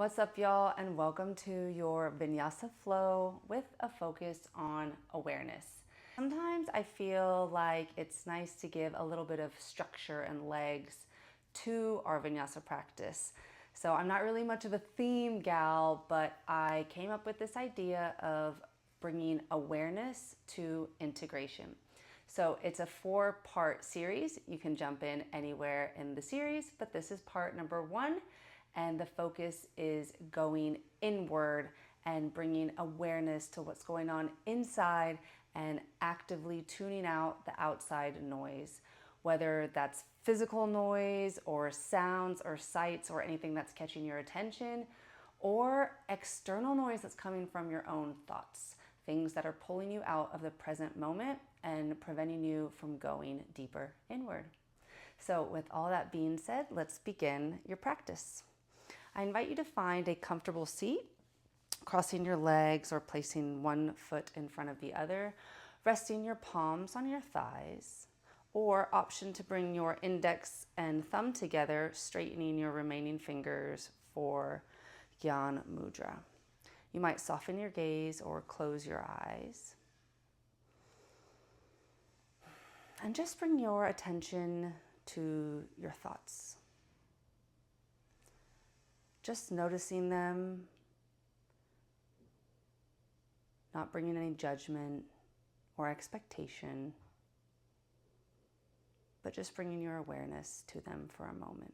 What's up, y'all, and welcome to your Vinyasa flow with a focus on awareness. Sometimes I feel like it's nice to give a little bit of structure and legs to our Vinyasa practice. So I'm not really much of a theme gal, but I came up with this idea of bringing awareness to integration. So it's a 4-part series. You can jump in anywhere in the series, but this is part number 1. And the focus is going inward and bringing awareness to what's going on inside and actively tuning out the outside noise, whether that's physical noise or sounds or sights or anything that's catching your attention, or external noise that's coming from your own thoughts, things that are pulling you out of the present moment and preventing you from going deeper inward. So with all that being said, let's begin your practice. I invite you to find a comfortable seat, crossing your legs or placing one foot in front of the other, resting your palms on your thighs, or option to bring your index and thumb together, straightening your remaining fingers for Gyan Mudra. You might soften your gaze or close your eyes. And just bring your attention to your thoughts. Just noticing them, not bringing any judgment or expectation, but just bringing your awareness to them for a moment.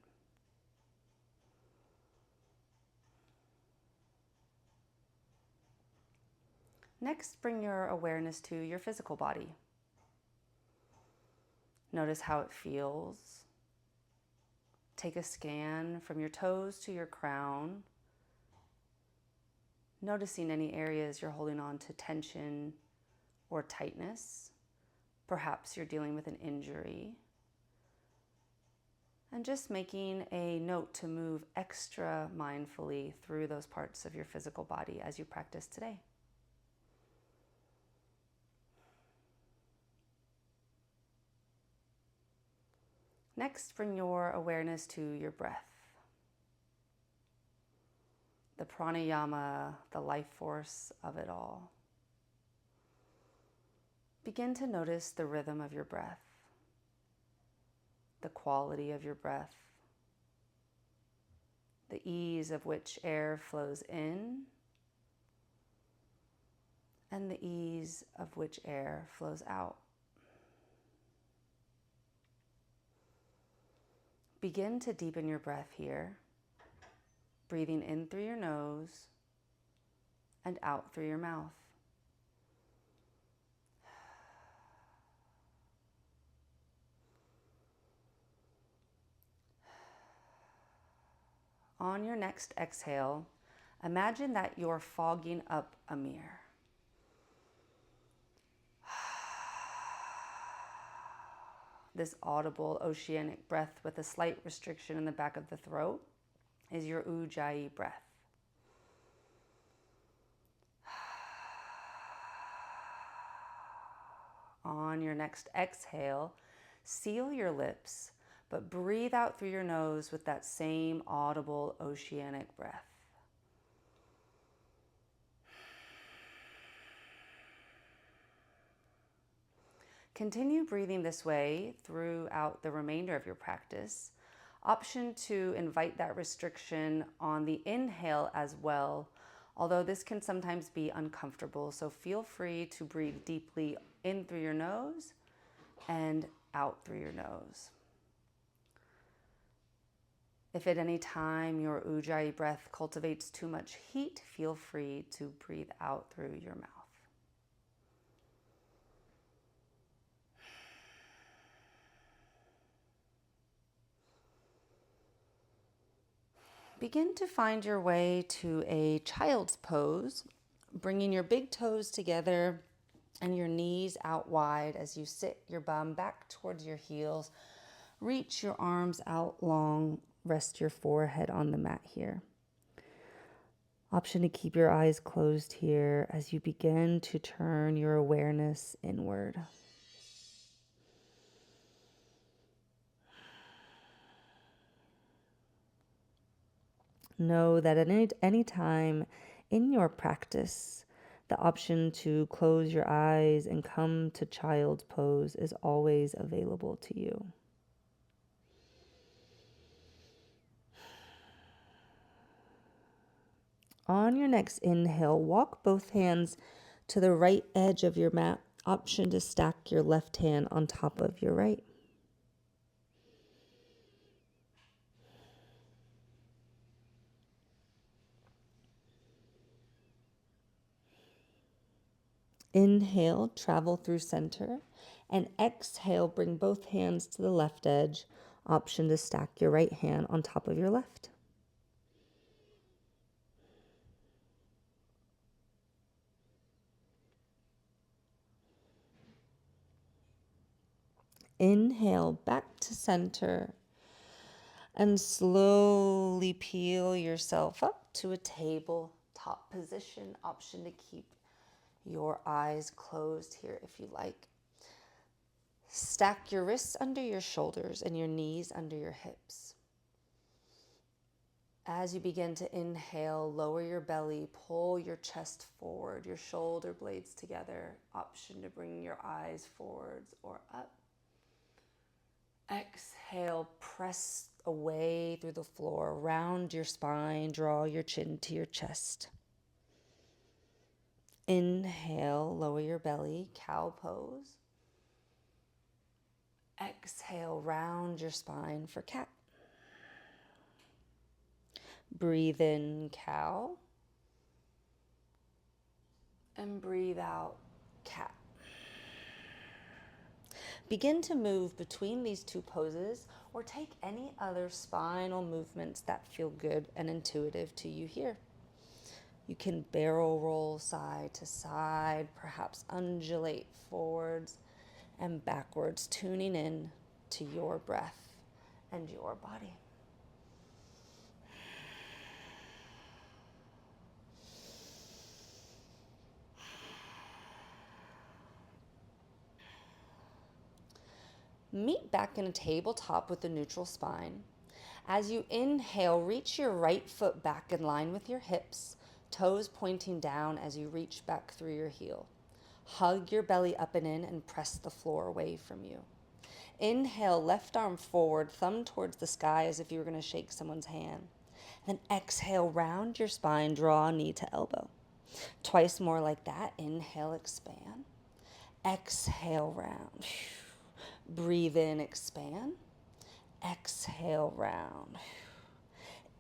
Next, bring your awareness to your physical body. Notice how it feels. Take a scan from your toes to your crown, noticing any areas you're holding on to tension or tightness. Perhaps you're dealing with an injury. And just making a note to move extra mindfully through those parts of your physical body as you practice today. Next, bring your awareness to your breath. The pranayama, the life force of it all. Begin to notice the rhythm of your breath, the quality of your breath, the ease of which air flows in, and the ease of which air flows out. Begin to deepen your breath here, breathing in through your nose and out through your mouth. On your next exhale, imagine that you're fogging up a mirror. This audible oceanic breath with a slight restriction in the back of the throat is your Ujjayi breath. On your next exhale, seal your lips, but breathe out through your nose with that same audible oceanic breath. Continue breathing this way throughout the remainder of your practice. Option to invite that restriction on the inhale as well, although this can sometimes be uncomfortable, so feel free to breathe deeply in through your nose and out through your nose. If at any time your Ujjayi breath cultivates too much heat, feel free to breathe out through your mouth. Begin to find your way to a child's pose, bringing your big toes together and your knees out wide as you sit your bum back towards your heels. Reach your arms out long, rest your forehead on the mat here. Option to keep your eyes closed here as you begin to turn your awareness inward. Know that at any time in your practice, the option to close your eyes and come to child's pose is always available to you. On your next inhale, walk both hands to the right edge of your mat. Option to stack your left hand on top of your right. Inhale, travel through center, and exhale, bring both hands to the left edge. Option to stack your right hand on top of your left. Inhale, back to center, and slowly peel yourself up to a tabletop position. Option to keep your eyes closed here if you like. Stack your wrists under your shoulders and your knees under your hips. As you begin to inhale, lower your belly, pull your chest forward, your shoulder blades together. Option to bring your eyes forwards or up. Exhale, press away through the floor, round your spine, draw your chin to your chest. Inhale, lower your belly, cow pose. Exhale, round your spine for cat. Breathe in, cow. And breathe out, cat. Begin to move between these two poses or take any other spinal movements that feel good and intuitive to you here. You can barrel roll side to side, perhaps undulate forwards and backwards, tuning in to your breath and your body. Meet back in a tabletop with a neutral spine. As you inhale, reach your right foot back in line with your hips, toes pointing down as you reach back through your heel. Hug your belly up and in and press the floor away from you. Inhale, left arm forward, thumb towards the sky as if you were going to shake someone's hand. Then exhale, round your spine, draw knee to elbow. Twice more like that. Inhale, expand. Exhale, round. Breathe in, expand. Exhale, round.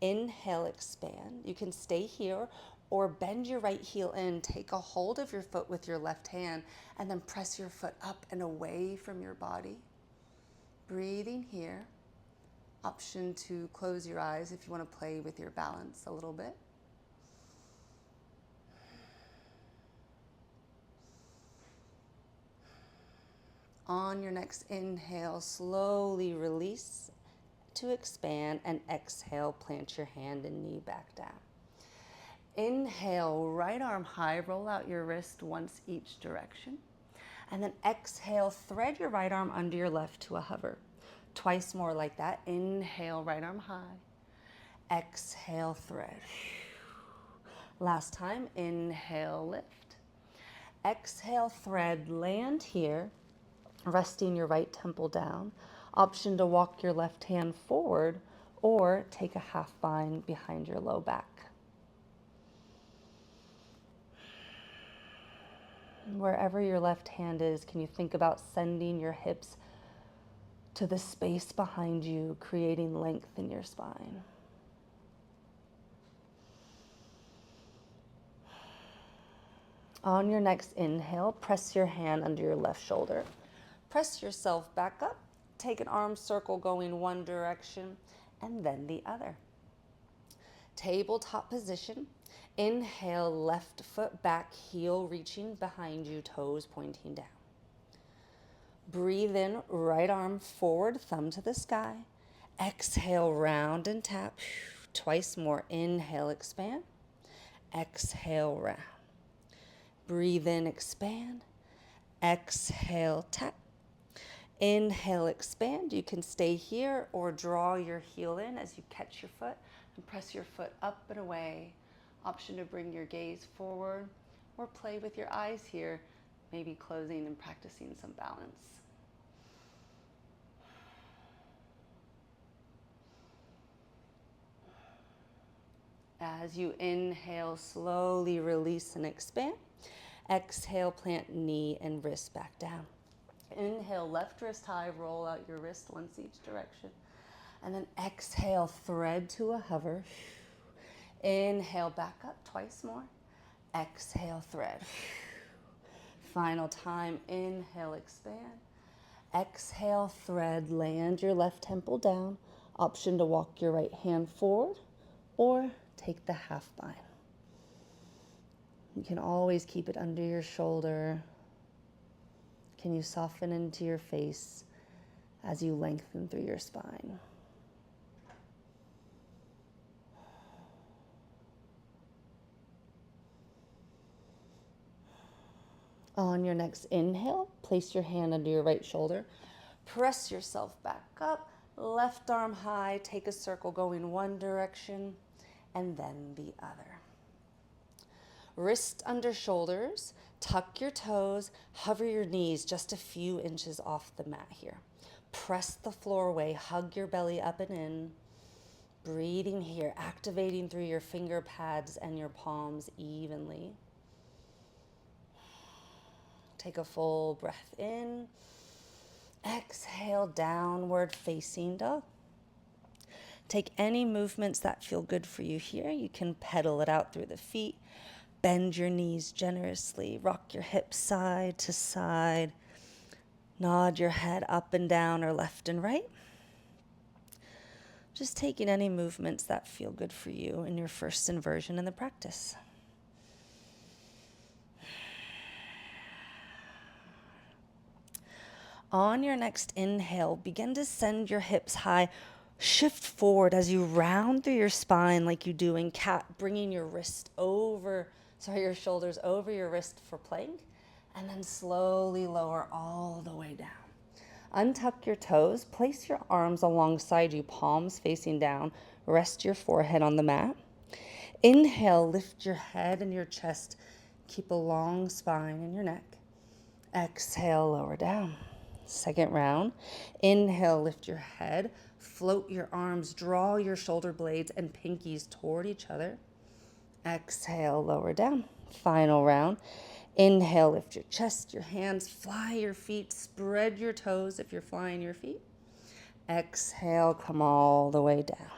Inhale, expand. You can stay here or bend your right heel in. Take a hold of your foot with your left hand and then press your foot up and away from your body. Breathing here. Option to close your eyes if you want to play with your balance a little bit. On your next inhale, slowly release to expand, and exhale, plant your hand and knee back down. Inhale, right arm high, roll out your wrist once each direction. And then exhale, thread your right arm under your left to a hover. Twice more like that. Inhale, right arm high. Exhale, thread. Last time, inhale, lift. Exhale, thread, land here, resting your right temple down. Option to walk your left hand forward or take a half bind behind your low back. Wherever your left hand is, can you think about sending your hips to the space behind you, creating length in your spine? On your next inhale, press your hand under your left shoulder. Press yourself back up. Take an arm circle going one direction and then the other. Tabletop position. Inhale, left foot back, heel reaching behind you, toes pointing down. Breathe in, right arm forward, thumb to the sky. Exhale, round and tap. Twice more. Inhale, expand. Exhale, round. Breathe in, expand. Exhale, tap. Inhale, expand. You can stay here or draw your heel in as you catch your foot. and press your foot up and away. Option to bring your gaze forward or play with your eyes here, maybe closing and practicing some balance. As you inhale, slowly release and expand. Exhale, plant knee and wrist back down. Inhale, left wrist high, roll out your wrist once each direction. And then exhale, thread to a hover. Inhale, back up twice more. Exhale, thread. Final time, inhale, expand. Exhale, thread, land your left temple down. Option to walk your right hand forward or take the half bind. You can always keep it under your shoulder. Can you soften into your face as you lengthen through your spine? On your next inhale, place your hand under your right shoulder. Press yourself back up, left arm high, take a circle going one direction and then the other. Wrist under shoulders, tuck your toes, hover your knees just a few inches off the mat here. Press the floor away, hug your belly up and in. Breathing here, activating through your finger pads and your palms evenly. Take a full breath in. Exhale, downward facing dog. Take any movements that feel good for you here. You can pedal it out through the feet. Bend your knees generously. Rock your hips side to side. Nod your head up and down or left and right. Just taking any movements that feel good for you in your first inversion in the practice. On your next inhale, begin to send your hips high. Shift forward as you round through your spine like you do in cat, bringing your your shoulders over your wrist for plank, and then slowly lower all the way down. Untuck your toes, place your arms alongside you, palms facing down. Rest your forehead on the mat. Inhale, lift your head and your chest. Keep a long spine in your neck. Exhale, lower down. Second round. Inhale, lift your head, float your arms, draw your shoulder blades and pinkies toward each other. Exhale, lower down. Final round. Inhale, lift your chest, your hands, fly your feet, spread your toes if you're flying your feet. Exhale, come all the way down.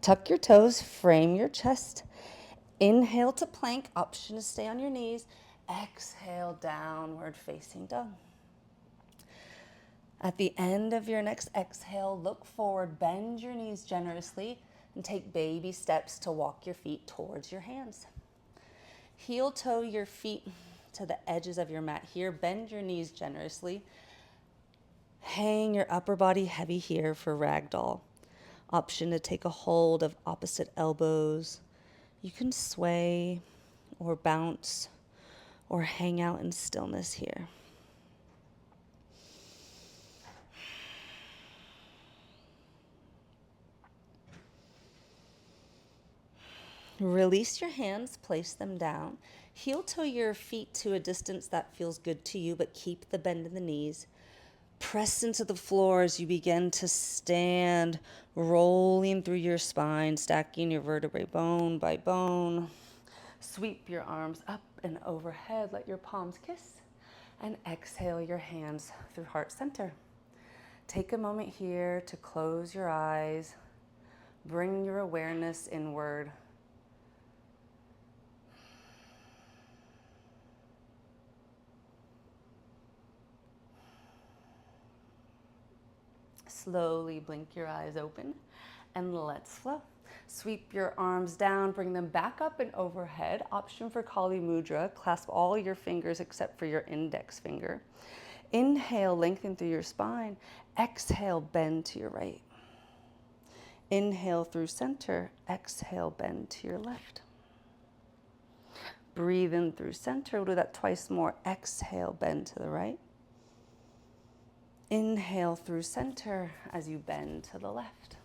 Tuck your toes, frame your chest. Inhale to plank, option to stay on your knees. Exhale, downward facing dog. At the end of your next exhale, look forward, bend your knees generously, and take baby steps to walk your feet towards your hands. Heel toe your feet to the edges of your mat here. Bend your knees generously. Hang your upper body heavy here for ragdoll. Option to take a hold of opposite elbows. You can sway or bounce or hang out in stillness here. Release your hands, place them down. Heel toe your feet to a distance that feels good to you, but keep the bend in the knees. Press into the floor as you begin to stand, rolling through your spine, stacking your vertebrae bone by bone. Sweep your arms up and overhead, let your palms kiss, and exhale your hands through heart center. Take a moment here to close your eyes, bring your awareness inward. Slowly blink your eyes open and let's flow. Sweep your arms down, bring them back up and overhead. Option for Kali Mudra. Clasp all your fingers except for your index finger. Inhale, lengthen through your spine. Exhale, bend to your right. Inhale through center. Exhale, bend to your left. Breathe in through center. We'll do that twice more. Exhale, bend to the right. Inhale through center as you bend to the left.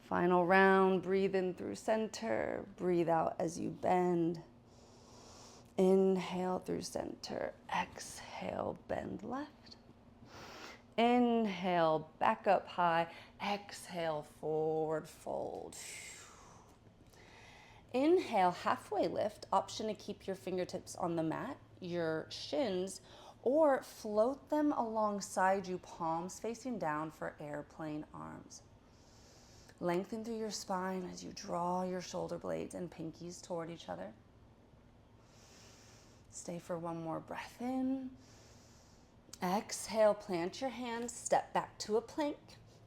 Final round, breathe in through center, breathe out as you bend. Inhale through center, exhale, bend left. Inhale, back up high, exhale, forward fold. Inhale, halfway lift, option to keep your fingertips on the mat, your shins, or float them alongside you, palms facing down for airplane arms. Lengthen through your spine as you draw your shoulder blades and pinkies toward each other. Stay for one more breath in. Exhale, plant your hands, step back to a plank.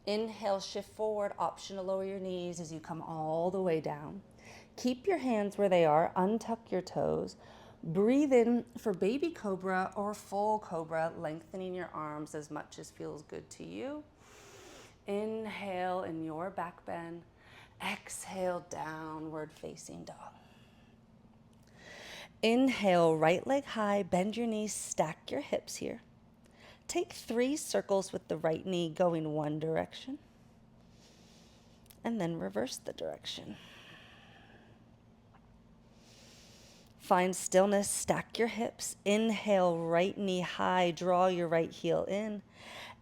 Inhale, shift forward, option to lower your knees as you come all the way down. Keep your hands where they are, untuck your toes. Breathe in for baby cobra or full cobra, lengthening your arms as much as feels good to you. Inhale in your back bend. Exhale, downward facing dog. Inhale, right leg high, bend your knees, stack your hips here. Take 3 circles with the right knee going one direction, and then reverse the direction. Find stillness, stack your hips. Inhale, right knee high, draw your right heel in.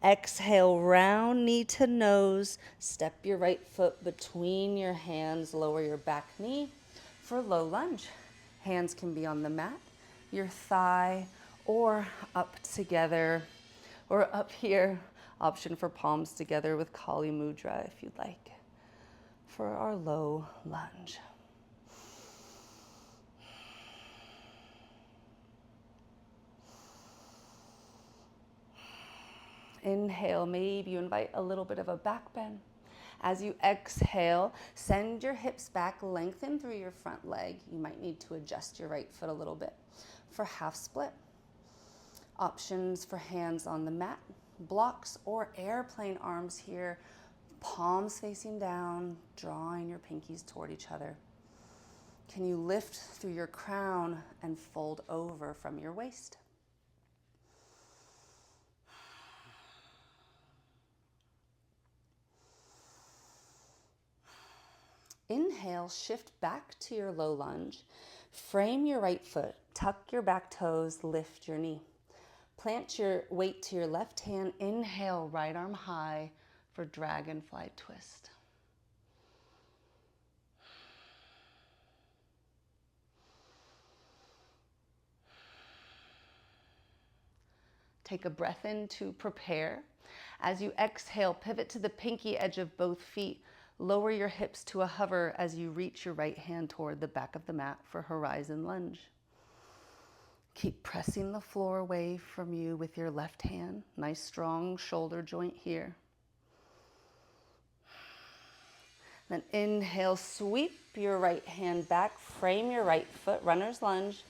Exhale, round knee to nose. Step your right foot between your hands, lower your back knee for low lunge. Hands can be on the mat, your thigh, or up together, or up here. Option for palms together with Kali Mudra if you'd like, for our low lunge. Inhale, maybe you invite a little bit of a back bend. As you exhale, send your hips back, lengthen through your front leg. You might need to adjust your right foot a little bit for half split. Options for hands on the mat, blocks or airplane arms here, palms facing down, drawing your pinkies toward each other. Can you lift through your crown and fold over from your waist? Inhale, shift back to your low lunge. Frame your right foot, tuck your back toes, lift your knee. Plant your weight to your left hand. Inhale, right arm high for dragonfly twist. Take a breath in to prepare. As you exhale, pivot to the pinky edge of both feet. Lower your hips to a hover as you reach your right hand toward the back of the mat for horizon lunge. Keep pressing the floor away from you with your left hand. Nice strong shoulder joint here. Then inhale, sweep your right hand back, frame your right foot, runner's lunge.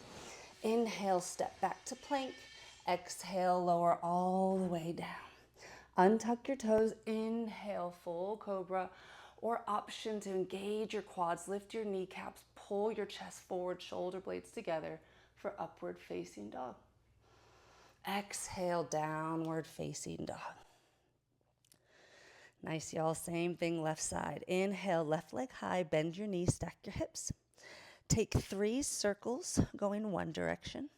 Inhale, step back to plank. Exhale, lower all the way down. Untuck your toes, inhale, full cobra, or option to engage your quads, lift your kneecaps, pull your chest forward, shoulder blades together for upward facing dog. Exhale, downward facing dog. Nice, y'all. Same thing, left side. Inhale, left leg high, bend your knees, stack your hips. Take 3 circles going one direction,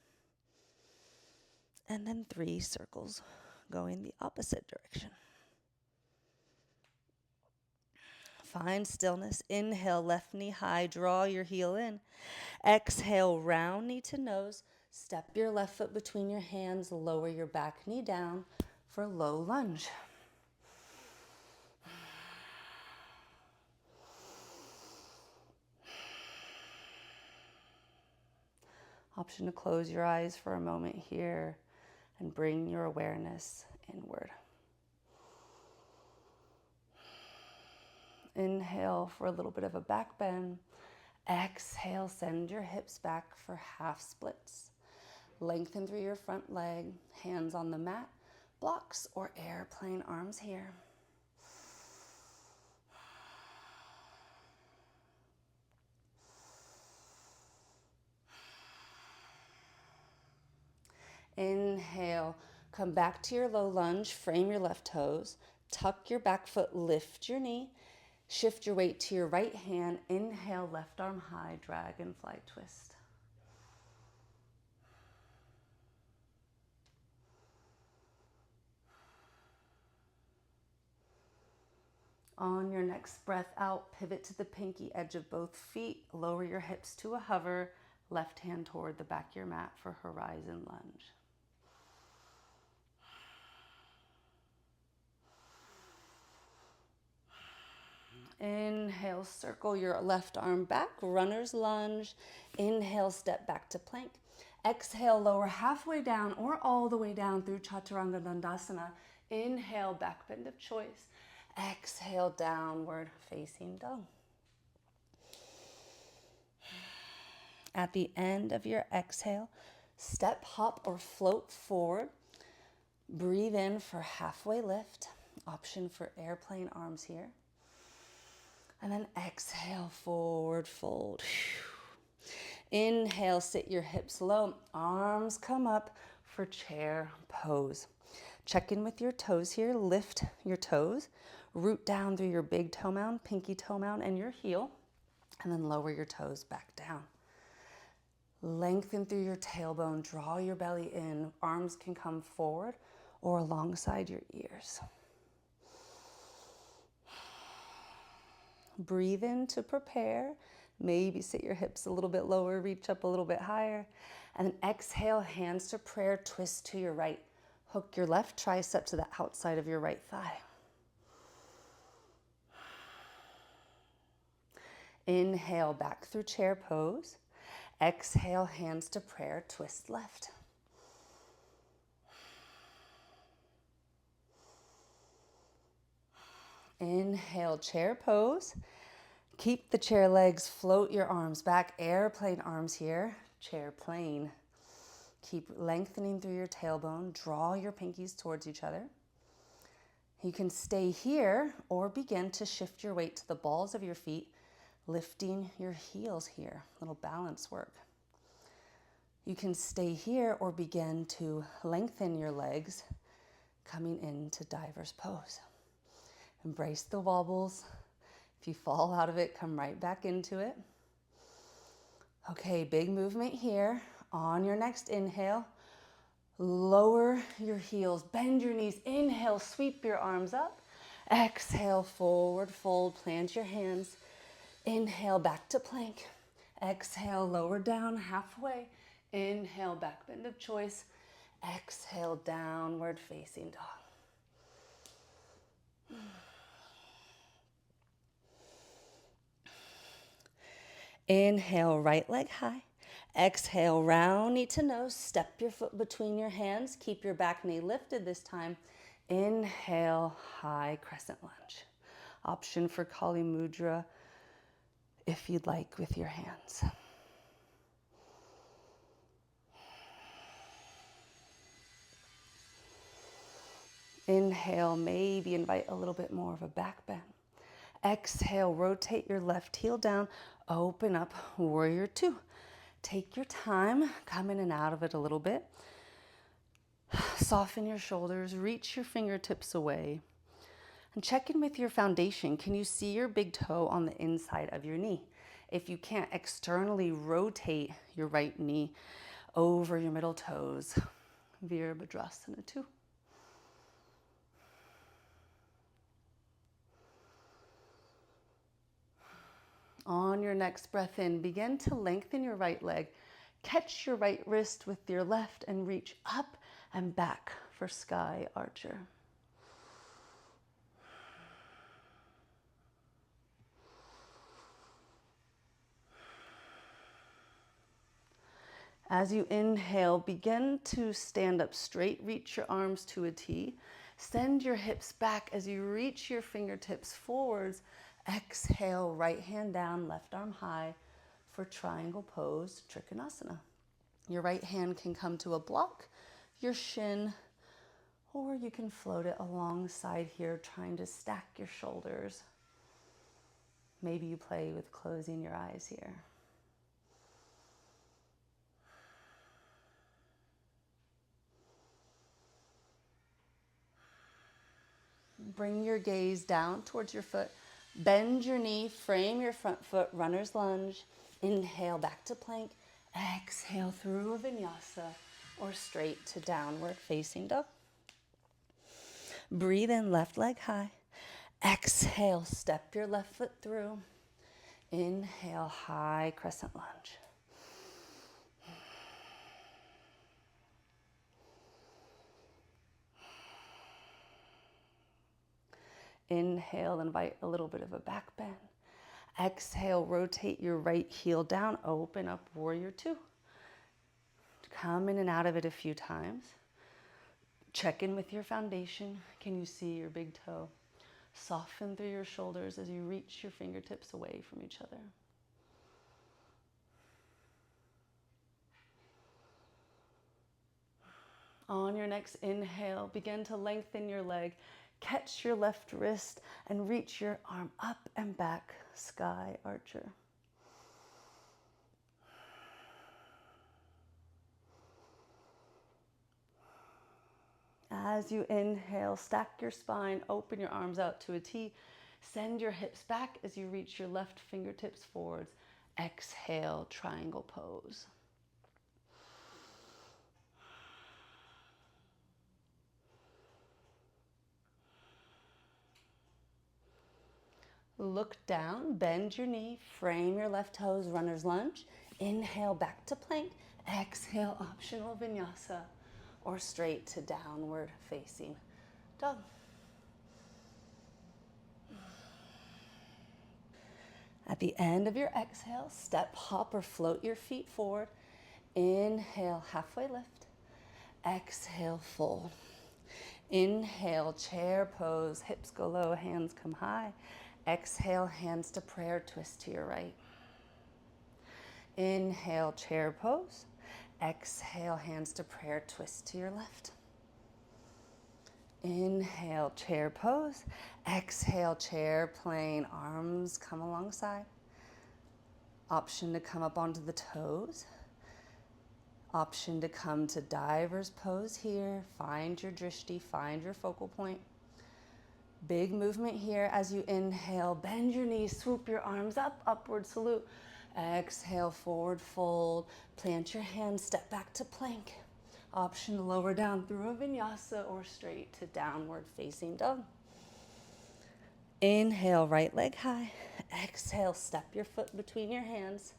and then 3 circles going the opposite direction. Find stillness. Inhale, left knee high, draw your heel in. Exhale, round knee to nose. Step your left foot between your hands, lower your back knee down for low lunge. Option to close your eyes for a moment here and bring your awareness inward. Inhale for a little bit of a back bend. Exhale, send your hips back for half splits. Lengthen through your front leg, hands on the mat, blocks or airplane arms here. Inhale, come back to your low lunge, frame your left toes, tuck your back foot, lift your knee. Shift your weight to your right hand. Inhale, left arm high, dragonfly twist. On your next breath out, pivot to the pinky edge of both feet. Lower your hips to a hover. Left hand toward the back of your mat for horizon lunge. Inhale, circle your left arm back, runner's lunge. Inhale, step back to plank. Exhale, lower halfway down or all the way down through Chaturanga Dandasana. Inhale, back bend of choice. Exhale, downward facing dog. At the end of your exhale, step, hop, or float forward. Breathe in for halfway lift. Option for airplane arms here. And then exhale, forward fold. Inhale, sit your hips low. Arms come up for chair pose. Check in with your toes here. Lift your toes. Root down through your big toe mound, pinky toe mound, and your heel. And then lower your toes back down. Lengthen through your tailbone. Draw your belly in. Arms can come forward or alongside your ears. Breathe in to prepare. Maybe sit your hips a little bit lower, reach up a little bit higher. And then exhale, hands to prayer, twist to your right. Hook your left tricep to the outside of your right thigh. Inhale, back through chair pose. Exhale, hands to prayer, twist left. Inhale, chair pose. Keep the chair legs, float your arms back, airplane arms here, chair plane. Keep lengthening through your tailbone, draw your pinkies towards each other. You can stay here or begin to shift your weight to the balls of your feet, lifting your heels here, little balance work. You can stay here or begin to lengthen your legs, coming into diver's pose. Embrace the wobbles. If you fall out of it, come right back into it. Okay, big movement here. On your next inhale, lower your heels, bend your knees. Inhale, sweep your arms up. Exhale, forward fold, plant your hands. Inhale, back to plank. Exhale, lower down halfway. Inhale, back bend of choice. Exhale, downward facing dog. Inhale, right leg high. Exhale, round knee to nose. Step your foot between your hands. Keep your back knee lifted this time. Inhale, high crescent lunge. Option for Kali Mudra if you'd like with your hands. Inhale, maybe invite a little bit more of a back bend. Exhale, rotate your left heel down, open up, warrior two. Take your time, come in and out of it a little bit. Soften your shoulders, reach your fingertips away. And check in with your foundation. Can you see your big toe on the inside of your knee? If you can't, externally rotate your right knee over your middle toes. Virabhadrasana 2. On your next breath in, begin to lengthen your right leg. Catch your right wrist with your left and reach up and back for Sky Archer. As you inhale, begin to stand up straight. Reach your arms to a T. Send your hips back as you reach your fingertips forwards. Exhale, right hand down, left arm high for triangle pose, Trikonasana. Your right hand can come to a block, your shin, or you can float it alongside here, trying to stack your shoulders. Maybe you play with closing your eyes here. Bring your gaze down towards your foot. Bend your knee, frame your front foot, runner's lunge. Inhale, back to plank. Exhale through a vinyasa or straight to downward facing dog. Breathe in, left leg high. Exhale, step your left foot through. Inhale, high crescent lunge. Inhale, invite a little bit of a back bend. Exhale, rotate your right heel down, open up warrior two. Come in and out of it a few times. Check in with your foundation. Can you see your big toe? Soften through your shoulders as you reach your fingertips away from each other. On your next inhale, begin to lengthen your leg. Catch your left wrist and reach your arm up and back, sky archer. As you inhale, stack your spine, open your arms out to a T. Send your hips back as you reach your left fingertips forwards. Exhale, triangle pose. Look down, bend your knee, frame your left toes, runner's lunge. Inhale, back to plank. Exhale, optional vinyasa or straight to downward facing dog. At the end of your exhale, step, hop, or float your feet forward. Inhale, halfway lift. Exhale, fold. Inhale, chair pose, hips go low, hands come high. Exhale, hands to prayer, twist to your right. Inhale, chair pose. Exhale, hands to prayer, twist to your left. Inhale, chair pose. Exhale, chair plane, arms come alongside. Option to come up onto the toes. Option to come to diver's pose here. Find your drishti, find your focal point. Big movement here as you inhale. Bend your knees, swoop your arms up, upward salute. Exhale, forward fold. Plant your hands, step back to plank. Option to lower down through a vinyasa or straight to downward facing dog. Inhale, right leg high. Exhale, step your foot between your hands.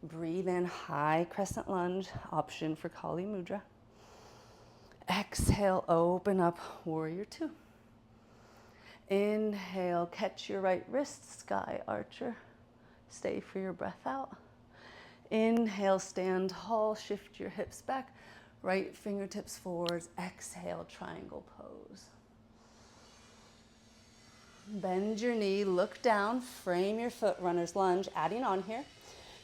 Breathe in, high crescent lunge, option for Kali Mudra. Exhale, open up, warrior two. Inhale, catch your right wrist, sky archer. Stay for your breath out. Inhale, stand tall, shift your hips back, right fingertips forwards. Exhale, triangle pose. Bend your knee, look down, frame your foot, runner's lunge, adding on here.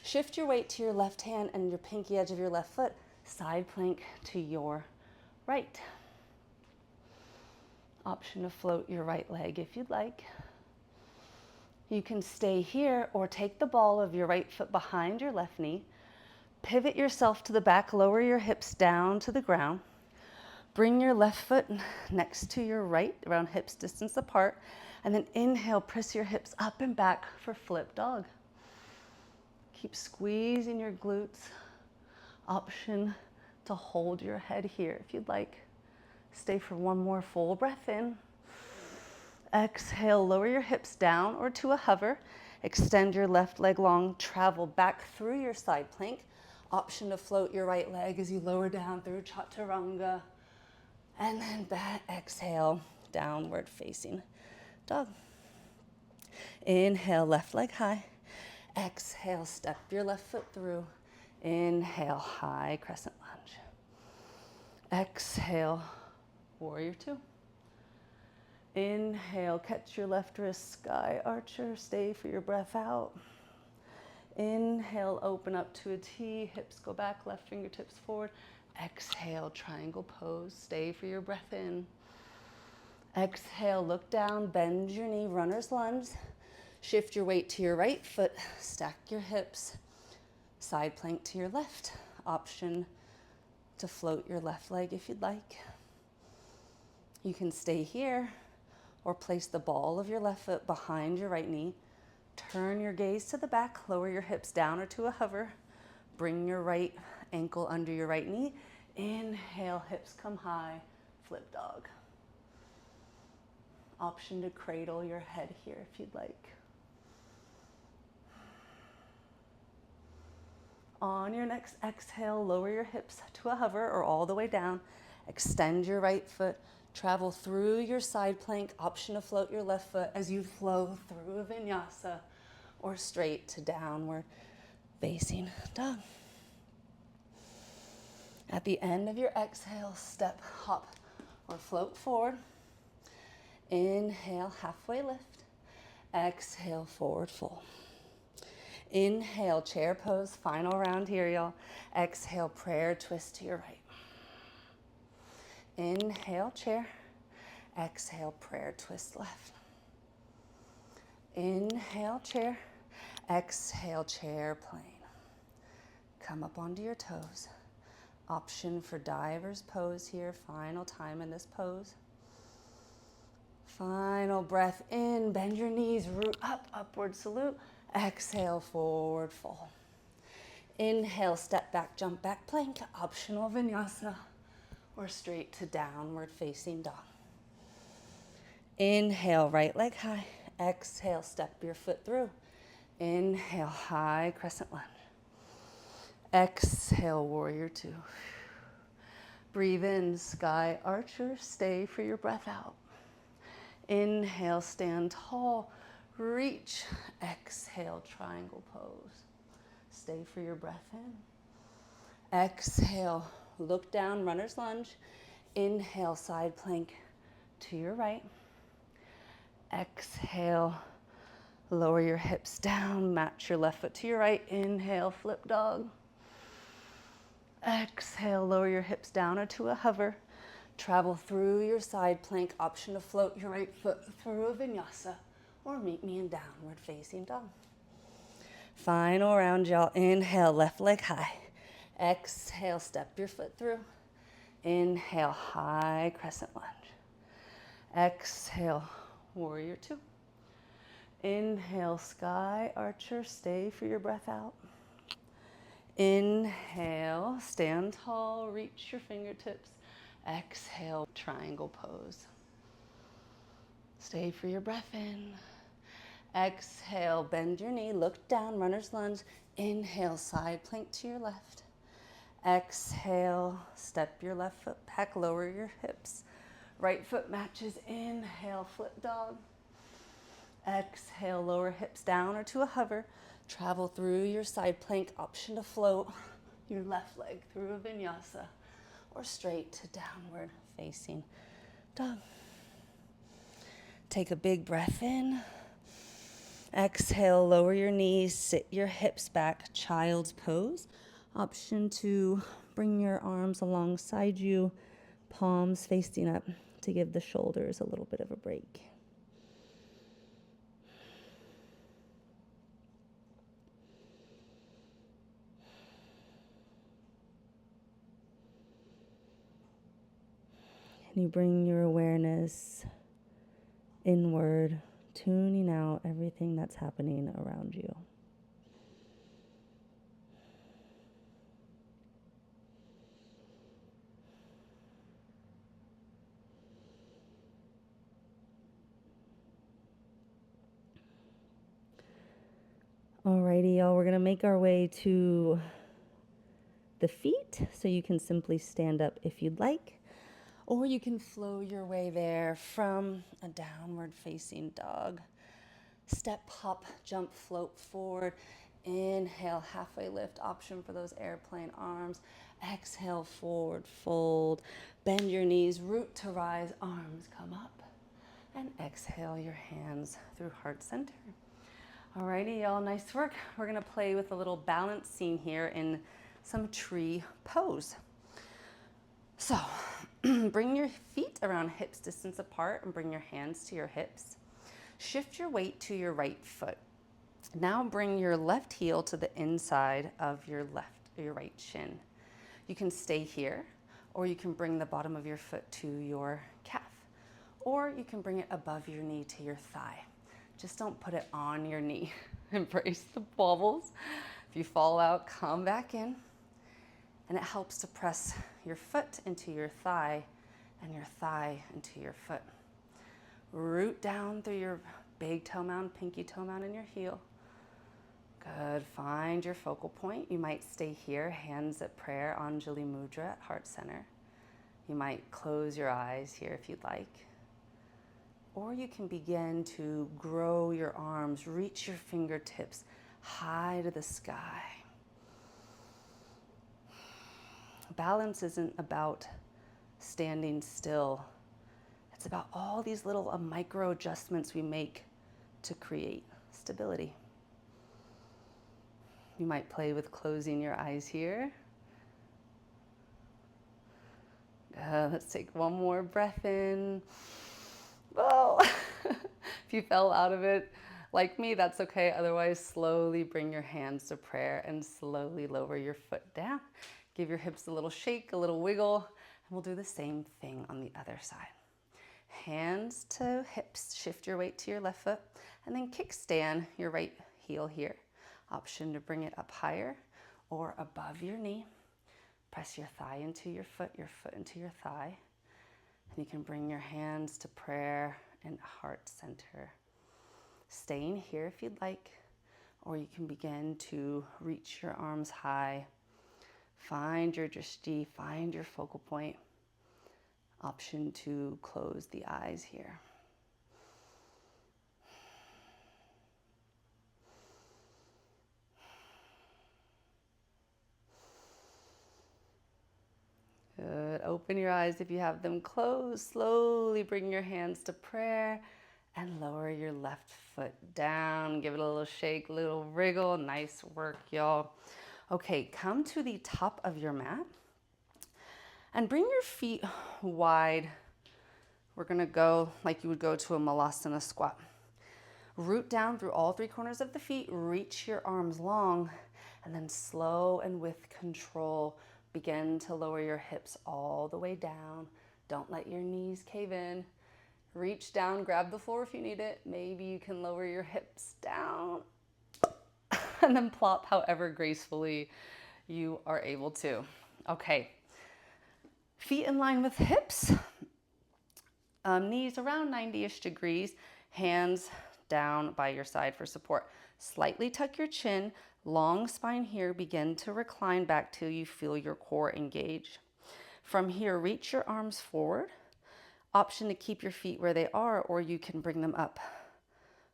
Shift your weight to your left hand and your pinky edge of your left foot, side plank to your right. Option to float your right leg if you'd like. You can stay here or take the ball of your right foot behind your left knee. Pivot yourself to the back, lower your hips down to the ground. Bring your left foot next to your right, around hips distance apart, and then inhale, press your hips up and back for flip dog. Keep squeezing your glutes. Option to hold your head here if you'd like. Stay for one more full breath in. Exhale, lower your hips down or to a hover. Extend your left leg long, travel back through your side plank. Option to float your right leg as you lower down through chaturanga. And then back, exhale, downward facing dog. Inhale, left leg high. Exhale, step your left foot through. Inhale, high crescent lunge. Exhale, warrior two. Inhale, catch your left wrist, sky archer. Stay for your breath out. Inhale, open up to a T. Hips go back, left fingertips forward. Exhale, triangle pose. Stay for your breath in. Exhale, look down, bend your knee, runner's lunge. Shift your weight to your right foot, stack your hips, side plank to your left. Option to float your left leg if you'd like. You can stay here or place the ball of your left foot behind your right knee. Turn your gaze to the back, lower your hips down or to a hover. Bring your right ankle under your right knee. Inhale, hips come high, flip dog. Option to cradle your head here if you'd like. On your next exhale, lower your hips to a hover or all the way down. Extend your right foot. Travel through your side plank. Option to float your left foot as you flow through a vinyasa or straight to downward facing dog. At the end of your exhale, step, hop, or float forward. Inhale, halfway lift. Exhale, forward fold. Inhale, chair pose, final round here, y'all. Exhale, prayer twist to your right. Inhale, chair. Exhale, prayer twist left. Inhale, chair. Exhale, chair plane. Come up onto your toes. Option for diver's pose here. Final time in this pose. Final breath in. Bend your knees, root up, upward salute. Exhale, forward fold. Inhale, step back, jump back plank. Optional vinyasa or straight to downward facing dog. Inhale, right leg high. Exhale, step your foot through. Inhale, high crescent lunge. Exhale, warrior two. Breathe in, sky archer. Stay for your breath out. Inhale, stand tall. Reach. Exhale, triangle pose. Stay for your breath in. Exhale, look down, runner's lunge. Inhale, side plank to your right. Exhale, lower your hips down, match your left foot to your right. Inhale, flip dog. Exhale, lower your hips down or to a hover. Travel through your side plank. Option to float your right foot through a vinyasa or meet me in downward facing dog. Final round, y'all. Inhale, left leg high. Exhale, step your foot through. Inhale, high crescent lunge. Exhale, warrior two. Inhale, sky archer. Stay for your breath out. Inhale, stand tall, reach your fingertips. Exhale, triangle pose. Stay for your breath in. Exhale, bend your knee, look down, runner's lunge. Inhale, side plank to your left. Exhale, step your left foot back, lower your hips. Right foot matches. Inhale, flip dog. Exhale, lower hips down or to a hover. Travel through your side plank. Option to float your left leg through a vinyasa or straight to downward facing dog. Take a big breath in. Exhale, lower your knees, sit your hips back, child's pose. Option to bring your arms alongside you, palms facing up to give the shoulders a little bit of a break. And you bring your awareness inward, tuning out everything that's happening around you. Alrighty, y'all, we're gonna make our way to the feet, so you can simply stand up if you'd like. Or you can flow your way there from a downward facing dog. Step, hop, jump, float forward. Inhale, halfway lift, option for those airplane arms. Exhale, forward fold. Bend your knees, root to rise, arms come up. And exhale your hands through heart center. Alrighty, y'all, nice work. We're gonna play with a little balance scene here in some tree pose. So, bring your feet around hips distance apart and bring your hands to your hips. Shift your weight to your right foot. Now bring your left heel to the inside of your right shin. You can stay here, or you can bring the bottom of your foot to your calf. or you can bring it above your knee to your thigh. Just don't put it on your knee. Embrace the wobbles. If you fall out, come back in. And it helps to press your foot into your thigh and your thigh into your foot. Root down through your big toe mound, pinky toe mound, and your heel. Good. Find your focal point. You might stay here, hands at prayer, Anjali Mudra at heart center. You might close your eyes here if you'd like. Or you can begin to grow your arms, reach your fingertips high to the sky. Balance isn't about standing still. It's about all these little micro adjustments we make to create stability. You might play with closing your eyes here. Let's take one more breath in. Oh, if you fell out of it, like me, that's okay. Otherwise, slowly bring your hands to prayer and slowly lower your foot down. Give your hips a little shake, a little wiggle, and we'll do the same thing on the other side. Hands to hips, shift your weight to your left foot, and then kickstand your right heel here. Option to bring it up higher or above your knee. Press your thigh into your foot into your thigh. And you can bring your hands to prayer and heart center. Staying here if you'd like, or you can begin to reach your arms high. Find your drishti, find your focal point. Option to close the eyes here. Good. Open your eyes if you have them closed. Slowly bring your hands to prayer and lower your left foot down. Give it a little shake, little wriggle. Nice work, y'all. Okay, come to the top of your mat and bring your feet wide. We're gonna go like you would go to a malasana squat. Root down through all three corners of the feet, reach your arms long, and then slow and with control, begin to lower your hips all the way down. Don't let your knees cave in. Reach down, grab the floor if you need it. Maybe you can lower your hips down and then plop however gracefully you are able to. Okay, feet in line with hips, knees around 90-ish degrees, hands down by your side for support. Slightly tuck your chin, long spine here, begin to recline back till you feel your core engage. From here, reach your arms forward. Option to keep your feet where they are, or you can bring them up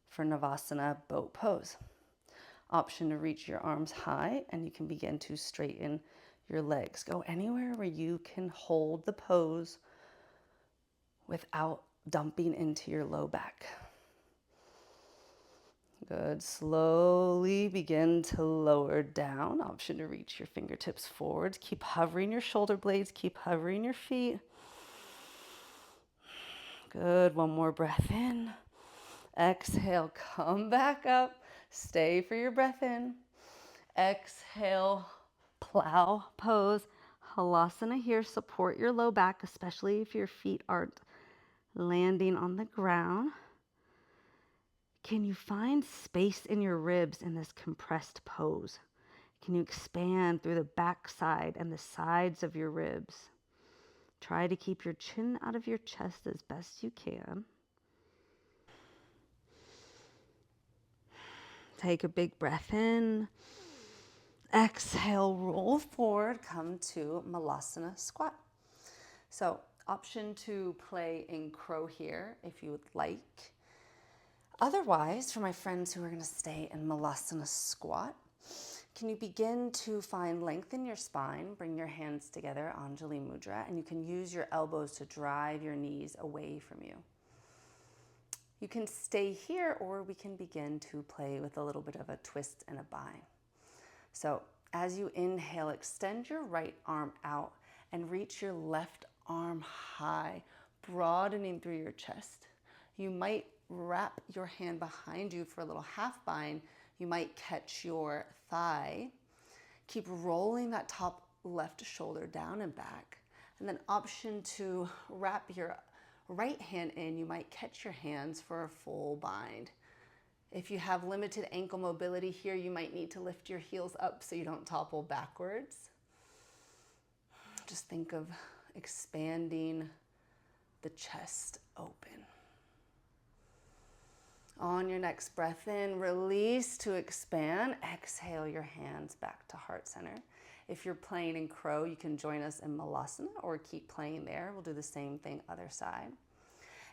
for Navasana boat pose. Option to reach your arms high, and you can begin to straighten your legs. Go anywhere where you can hold the pose without dumping into your low back. Good. Slowly begin to lower down. Option to reach your fingertips forwards. Keep hovering your shoulder blades. Keep hovering your feet. Good. One more breath in. Exhale. Come back up. Stay for your breath in. Exhale. Plow pose. Halasana here. Support your low back, especially if your feet aren't landing on the ground. Can you find space in your ribs in this compressed pose? Can you expand through the back side and the sides of your ribs? Try to keep your chin out of your chest as best you can. Take a big breath in. Exhale, roll forward, come to Malasana squat. So, option to play in crow here if you would like. Otherwise, for my friends who are going to stay in Malasana squat, can you begin to find length in your spine? Bring your hands together, Anjali Mudra, and you can use your elbows to drive your knees away from you. You can stay here, or we can begin to play with a little bit of a twist and a bind. So as you inhale, extend your right arm out and reach your left arm high, broadening through your chest. You might wrap your hand behind you for a little half bind. You might catch your thigh. Keep rolling that top left shoulder down and back. And then option to wrap your Right hand in, you might catch your hands for a full bind. If you have limited ankle mobility here, you might need to lift your heels up so you don't topple backwards. Just think of expanding the chest open. On your next breath in, release to expand. Exhale your hands back to heart center. If you're playing in crow, you can join us in malasana or keep playing there. We'll do the same thing other side.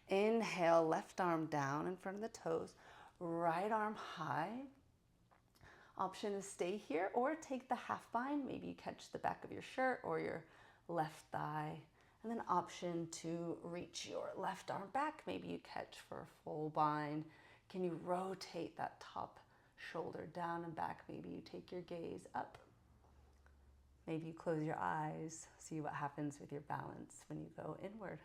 Inhale, left arm down in front of the toes, right arm high. Option is stay here or take the half bind. Maybe you catch the back of your shirt or your left thigh. And then option to reach your left arm back. Maybe you catch for a full bind. Can you rotate that top shoulder down and back? Maybe you take your gaze up. Maybe you close your eyes. See what happens with your balance when you go inward.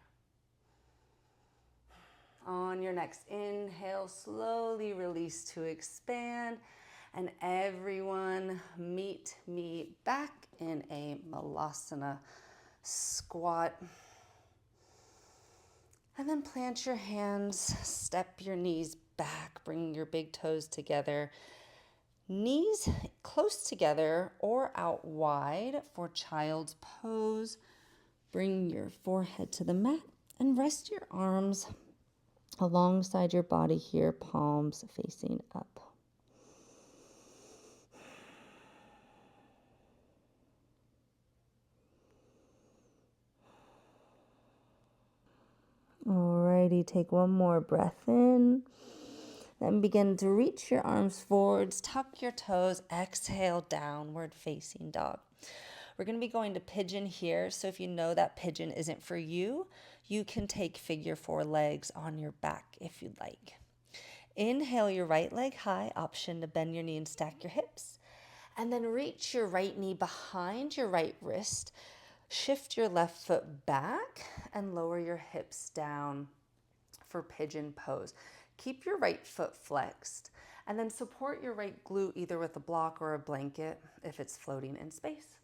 On your next inhale, slowly release to expand. And everyone meet me back in a malasana squat. And then plant your hands, step your knees back, bring your big toes together. Knees close together or out wide for child's pose. Bring your forehead to the mat and rest your arms alongside your body here, palms facing up. Alrighty, take one more breath in. Then begin to reach your arms forwards, tuck your toes, exhale, downward facing dog. We're going to be going to pigeon here, so if you know that pigeon isn't for you, you can take figure four legs on your back if you'd like. Inhale your right leg high, option to bend your knee and stack your hips. And then reach your right knee behind your right wrist. Shift your left foot back and lower your hips down for pigeon pose. Keep your right foot flexed and then support your right glute either with a block or a blanket if it's floating in space.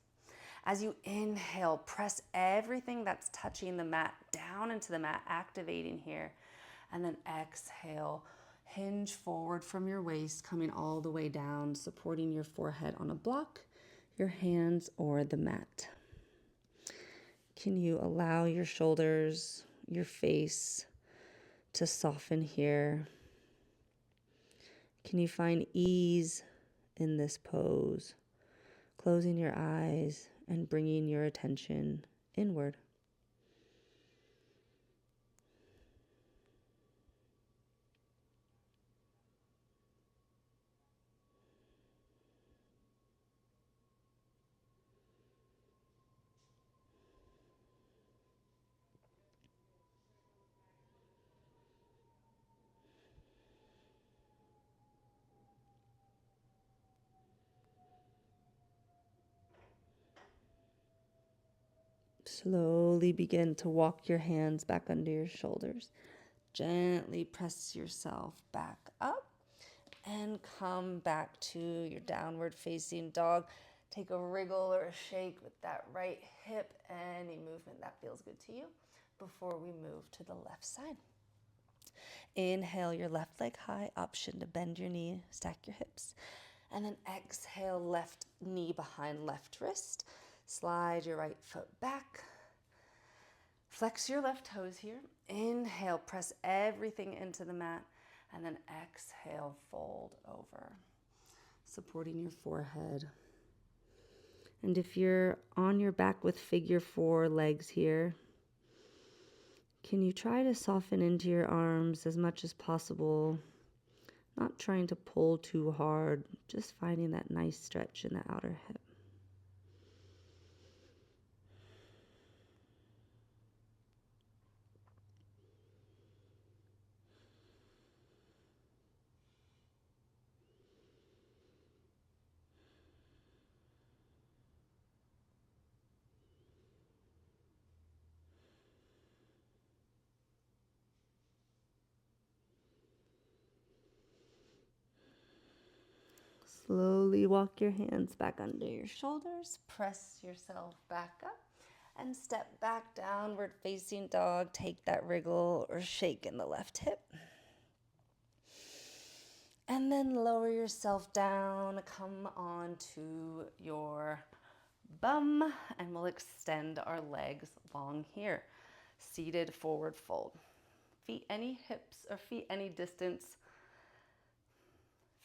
As you inhale, press everything that's touching the mat down into the mat, activating here. And then exhale, hinge forward from your waist, coming all the way down, supporting your forehead on a block, your hands, or the mat. Can you allow your shoulders, your face to soften here? Can you find ease in this pose? Closing your eyes and bringing your attention inward. Slowly begin to walk your hands back under your shoulders. Gently press yourself back up and come back to your downward facing dog. Take a wriggle or a shake with that right hip, any movement that feels good to you before we move to the left side. Inhale your left leg high, option to bend your knee, stack your hips. And then exhale, left knee behind left wrist. Slide your right foot back. Flex your left toes here. Inhale, press everything into the mat. And then exhale, fold over, supporting your forehead. And if you're on your back with figure four legs here, can you try to soften into your arms as much as possible? Not trying to pull too hard, just finding that nice stretch in the outer hip. Slowly walk your hands back under your shoulders. Press yourself back up And step back, downward facing dog. Take that wriggle or shake in the left hip. And then lower yourself down, come onto your bum, and we'll extend our legs long here. Seated forward fold. Feet any hips or feet any distance.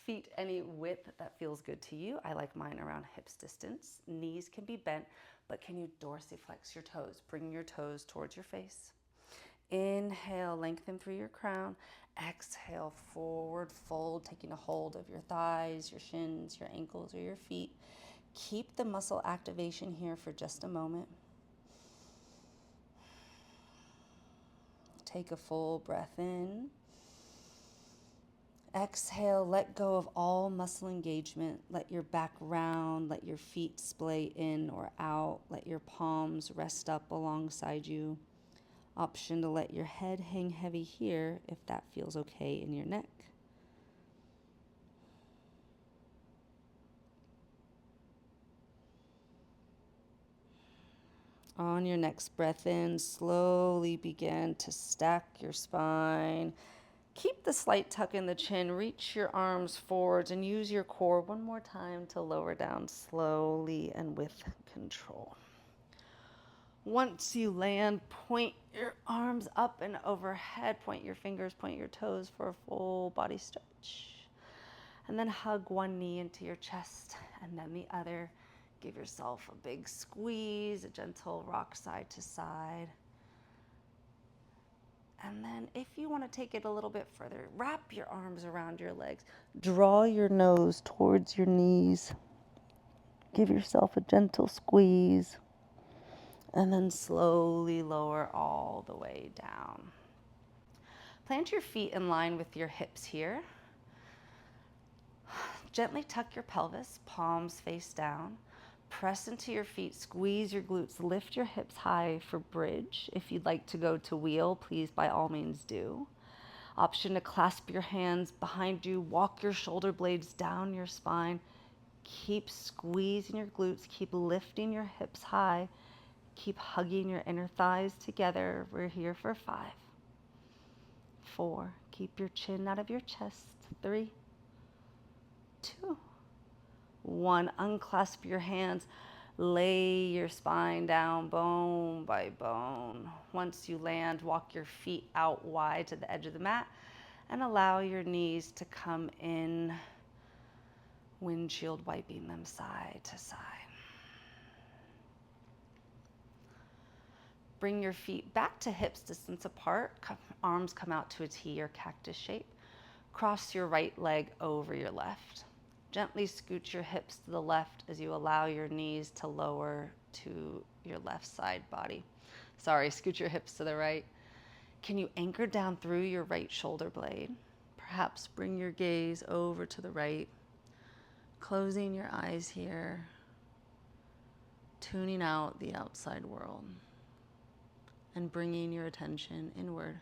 Feet any width that feels good to you. I like mine around hips distance. Knees can be bent, but can you dorsiflex your toes? Bring your toes towards your face. Inhale, lengthen through your crown. Exhale, forward fold, taking a hold of your thighs, your shins, your ankles, or your feet. Keep the muscle activation here for just a moment. Take a full breath in. Exhale, let go of all muscle engagement. Let your back round, let your feet splay in or out. Let your palms rest up alongside you. Option to let your head hang heavy here if that feels okay in your neck. On your next breath in, slowly begin to stack your spine. Keep the slight tuck in the chin, reach your arms forwards, and use your core one more time to lower down slowly and with control. Once you land, point your arms up and overhead, point your fingers, point your toes for a full body stretch. And then hug one knee into your chest and then the other. Give yourself a big squeeze, a gentle rock side to side. And then if you want to take it a little bit further, wrap your arms around your legs. Draw your nose towards your knees. Give yourself a gentle squeeze. And then slowly lower all the way down. Plant your feet in line with your hips here. Gently tuck your pelvis, palms face down. Press into your feet, squeeze your glutes, lift your hips high for bridge. If you'd like to go to wheel, please by all means do. Option to clasp your hands behind you, walk your shoulder blades down your spine. Keep squeezing your glutes, keep lifting your hips high, keep hugging your inner thighs together. We're here for 5, 4, keep your chin out of your chest, 3, 2, 1, unclasp your hands, lay your spine down bone by bone. Once you land, walk your feet out wide to the edge of the mat and allow your knees to come in, windshield wiping them side to side. Bring your feet back to hips distance apart, arms come out to a T or cactus shape. Cross your right leg over your left. Gently scoot your hips to the left as you allow your knees to lower to your left side body. Sorry, scoot your hips to the right. Can you anchor down through your right shoulder blade? Perhaps bring your gaze over to the right, closing your eyes here, tuning out the outside world, and bringing your attention inward.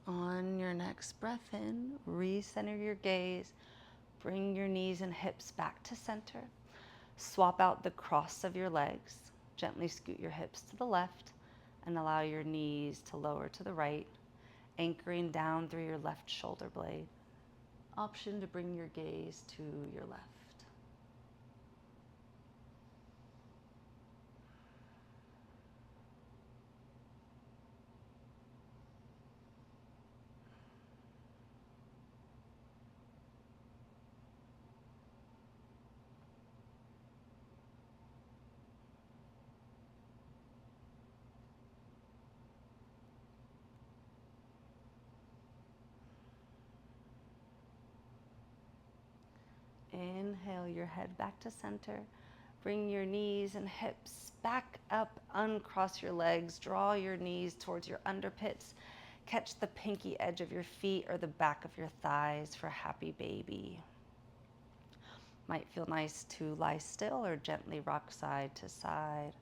On your next breath in, recenter your gaze. Bring your knees and hips back to center. Swap out the cross of your legs. Gently scoot your hips to the left and allow your knees to lower to the right, anchoring down through your left shoulder blade. Option to bring your gaze to your left. Inhale your head back to center. Bring your knees and hips back up, uncross your legs, draw your knees towards your underpits. Catch the pinky edge of your feet or the back of your thighs for happy baby. Might feel nice to lie still or gently rock side to side.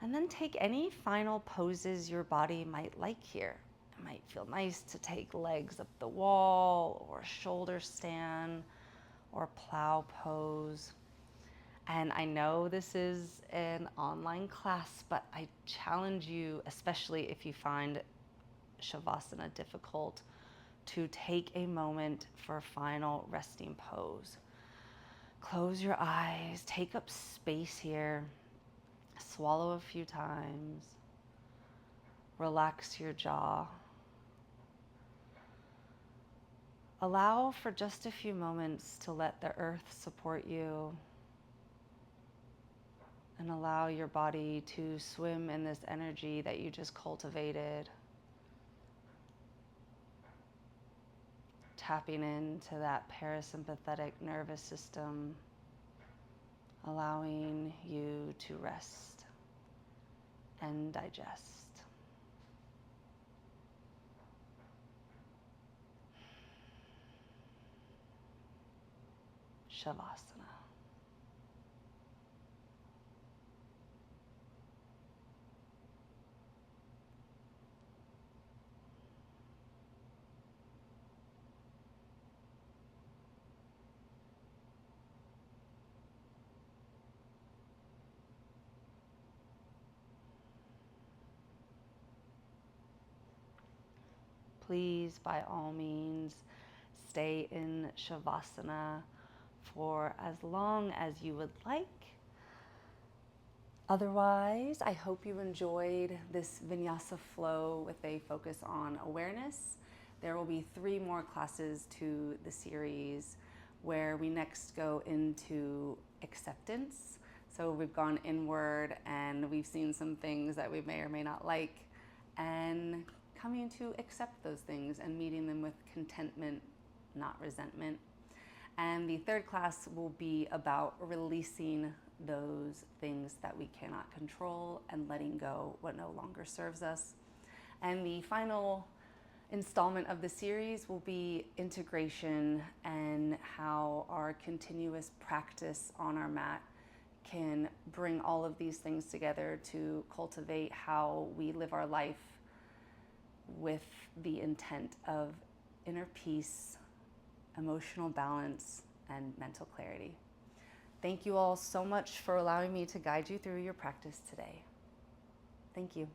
And then take any final poses your body might like here. It might feel nice to take legs up the wall, or shoulder stand, or plow pose. And I know this is an online class, but I challenge you, especially if you find Shavasana difficult, to take a moment for a final resting pose. Close your eyes, take up space here, swallow a few times, relax your jaw. Allow for just a few moments to let the earth support you, and allow your body to swim in this energy that you just cultivated. Tapping into that parasympathetic nervous system, allowing you to rest and digest. Shavasana. Please, by all means, stay in Shavasana for as long as you would like. Otherwise, I hope you enjoyed this Vinyasa flow with a focus on awareness. There will be 3 more classes to the series where we next go into acceptance. So we've gone inward and we've seen some things that we may or may not like, and coming to accept those things and meeting them with contentment, not resentment. And the 3rd class will be about releasing those things that we cannot control and letting go what no longer serves us. And the final installment of the series will be integration, and how our continuous practice on our mat can bring all of these things together to cultivate how we live our life with the intent of inner peace, emotional balance, and mental clarity. Thank you all so much for allowing me to guide you through your practice today. Thank you.